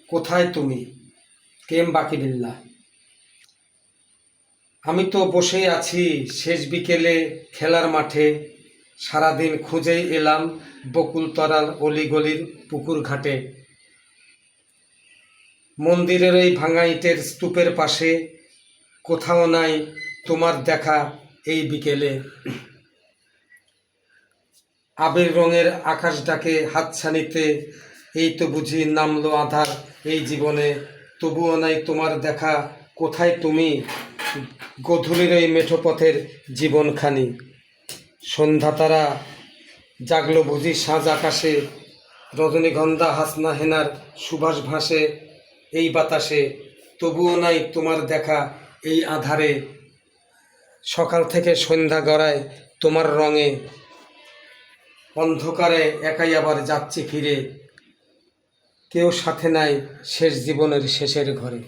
কোথায় তুমি? কেম বাকি বিল্লাহ। আমি তো বসেই আছি শেষ বিকেলে খেলার মাঠে। সারাদিন খুঁজেই এলাম বকুলতলার অলিগলির পুকুর ঘাটে। মন্দিরের এই ভাঙা ইটের স্তূপের পাশে কোথাও নাই তোমার দেখা এই বিকেলে। আবির রঙের আকাশ ডাকে হাতছানিতে, এই তো বুঝি নামলো আধার এই জীবনে। তবুও নাই তোমার দেখা, কোথায় তুমি? গধূলির এই মেঠো পথের জীবনখানি। সন্ধ্যা তারা জাগলো বুঝি সাঁঝ আকাশে, রজনীগন্ধা হাসনা হেনার সুবাস ভাসে এই বাতাসে। তবুও নাই তোমার দেখা এই আধারে। সকাল থেকে সন্ধ্যা গড়ায় তোমার রঙে, অন্ধকারে একাই আবার যাচ্ছি ফিরে। কেউ সাথে নাই শেষ জীবনের শেষের ঘরে।